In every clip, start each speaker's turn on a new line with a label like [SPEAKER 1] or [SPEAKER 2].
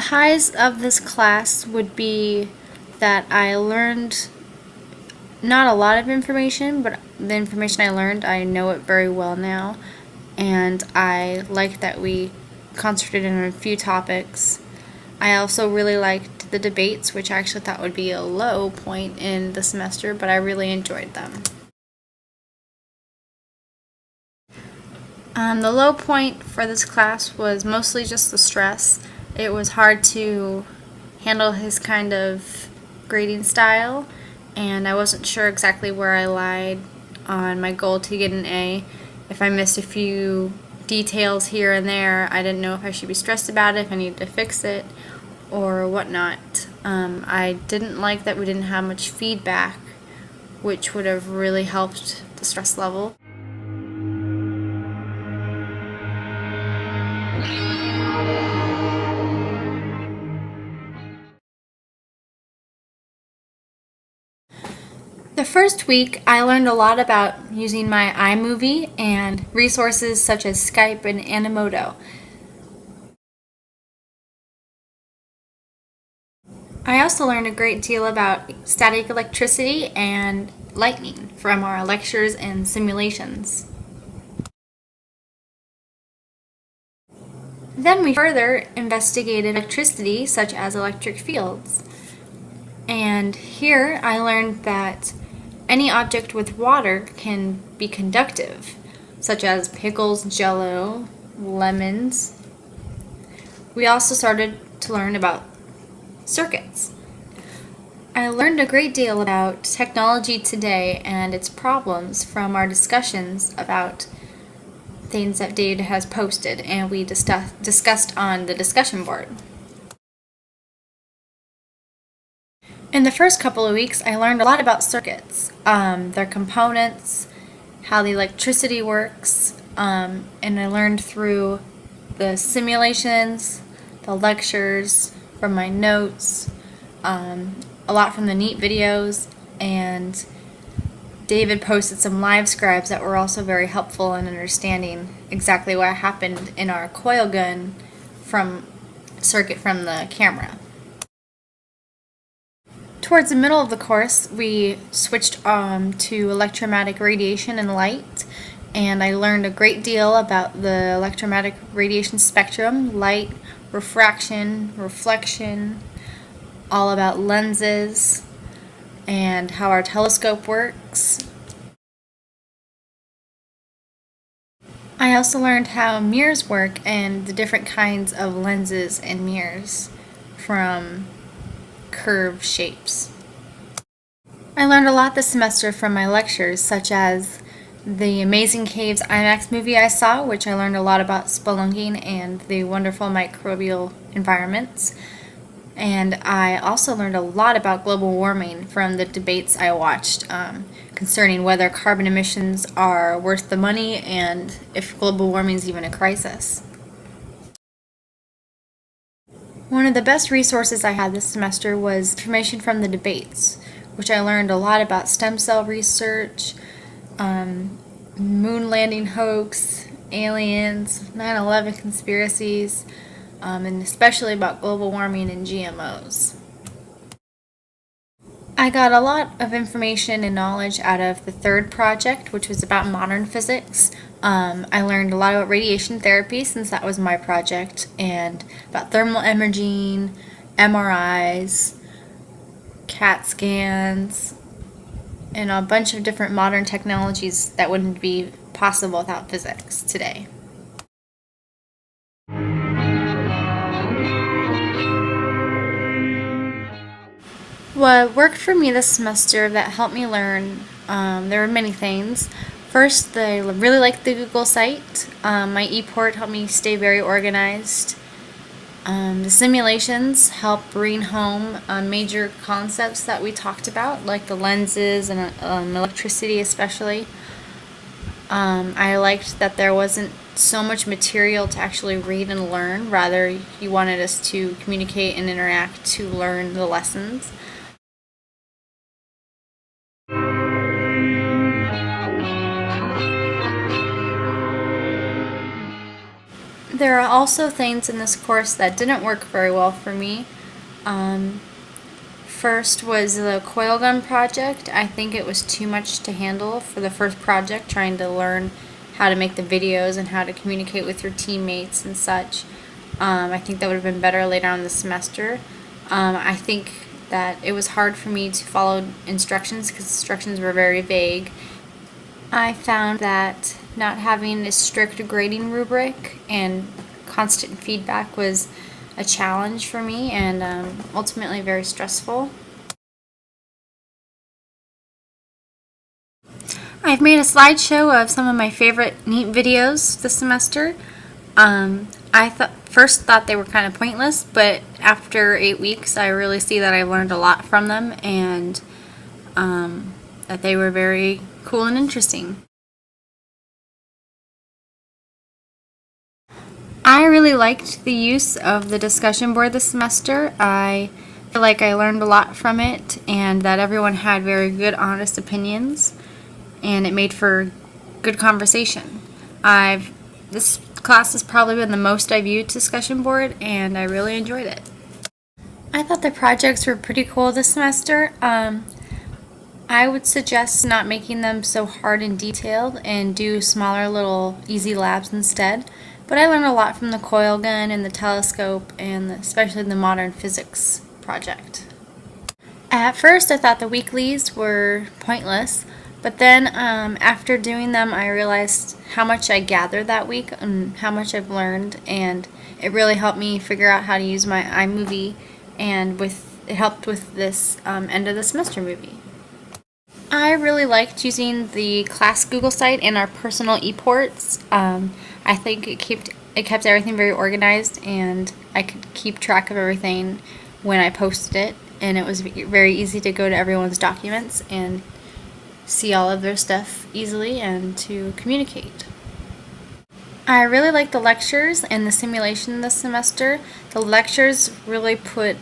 [SPEAKER 1] The highs of this class would be that I learned not a lot of information, but the information I learned, I know it very well now. And I like that we concentrated on a few topics. I also really liked the debates, which I actually thought would be a low point in the semester, but I really enjoyed them. The low point for this class was mostly just the stress. It was hard to handle his kind of grading style, and I wasn't sure exactly where I lied on my goal to get an A. If I missed a few details here and there, I didn't know if I should be stressed about it, if I needed to fix it, or whatnot. I didn't like that we didn't have much feedback, which would have really helped the stress level. The first week, I learned a lot about using my iMovie and resources such as Skype and Animoto. I also learned a great deal about static electricity and lightning from our lectures and simulations. Then we further investigated electricity, such as electric fields. And here I learned that any object with water can be conductive, such as pickles, jello, lemons. We also started to learn about circuits. I learned a great deal about technology today and its problems from our discussions about things that David has posted and we discussed on the discussion board. In the first couple of weeks, I learned a lot about circuits, their components, how the electricity works, and I learned through the simulations, the lectures, from my notes, a lot from the neat videos, and David posted some live scribes that were also very helpful in understanding exactly what happened in our coil gun circuit from the camera. Towards the middle of the course, we switched to electromagnetic radiation and light, and I learned a great deal about the electromagnetic radiation spectrum, light, refraction, reflection, all about lenses, and how our telescope works. I also learned how mirrors work and the different kinds of lenses and mirrors from curved shapes. I learned a lot this semester from my lectures, such as the Amazing Caves IMAX movie I saw, which I learned a lot about spelunking and the wonderful microbial environments. And I also learned a lot about global warming from the debates I watched concerning whether carbon emissions are worth the money and if global warming is even a crisis. One of the best resources I had this semester was information from the debates, which I learned a lot about stem cell research, moon landing hoax, aliens, 9/11 conspiracies, and especially about global warming and GMOs. I got a lot of information and knowledge out of the third project, which was about modern physics. I learned a lot about radiation therapy since that was my project, and about thermal imaging, MRIs, CAT scans, and a bunch of different modern technologies that wouldn't be possible without physics today. What worked for me this semester that helped me learn, there were many things. First, I really liked the Google site. My ePort helped me stay very organized. The simulations helped bring home major concepts that we talked about, like the lenses and electricity especially. I liked that there wasn't so much material to actually read and learn. Rather, you wanted us to communicate and interact to learn the lessons. There are also things in this course that didn't work very well for me. First was the coil gun project. I think it was too much to handle for the first project, trying to learn how to make the videos and how to communicate with your teammates and such. I think that would have been better later on in the semester. I think that it was hard for me to follow instructions because instructions were very vague. I found that not having a strict grading rubric and constant feedback was a challenge for me and ultimately very stressful. I've made a slideshow of some of my favorite NEAT videos this semester. First thought they were kind of pointless, but after 8 weeks I really see that I learned a lot from them and that they were very cool and interesting. I really liked the use of the discussion board this semester. I feel like I learned a lot from it and that everyone had very good, honest opinions, and it made for good conversation. This class has probably been the most I've used discussion board, and I really enjoyed it. I thought the projects were pretty cool this semester. I would suggest not making them so hard and detailed and do smaller little easy labs instead. But I learned a lot from the coil gun and the telescope and especially the modern physics project. At first I thought the weeklies were pointless, but then after doing them I realized how much I gathered that week and how much I've learned, and it really helped me figure out how to use my iMovie, and it helped with this end of the semester movie. I really liked using the class Google site and our personal ePorts. I think it kept everything very organized, and I could keep track of everything when I posted it, and it was very easy to go to everyone's documents and see all of their stuff easily and to communicate. I really liked the lectures and the simulation this semester. The lectures really put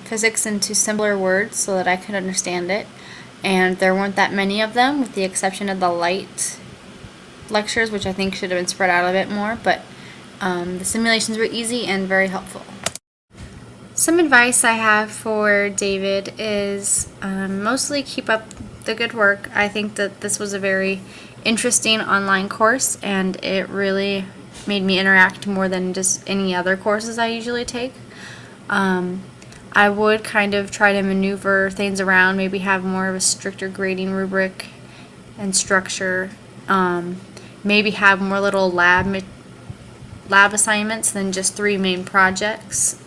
[SPEAKER 1] physics into simpler words so that I could understand it, and there weren't that many of them with the exception of the light lectures, which I think should have been spread out a bit more, but the simulations were easy and very helpful. Some advice I have for David is mostly keep up the good work. I think that this was a very interesting online course, and it really made me interact more than just any other courses I usually take. I would kind of try to maneuver things around, maybe have more of a stricter grading rubric and structure, maybe have more little lab assignments than just 3 main projects.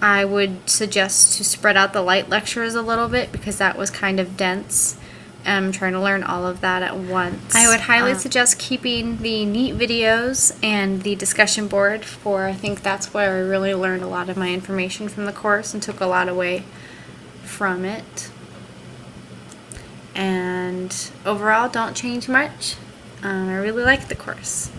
[SPEAKER 1] I would suggest to spread out the light lectures a little bit because that was kind of dense. I'm trying to learn all of that at once. I would highly suggest keeping the NEAT videos and the discussion board, for I think that's where I really learned a lot of my information from the course and took a lot away from it. And overall, don't change much. I really like the course.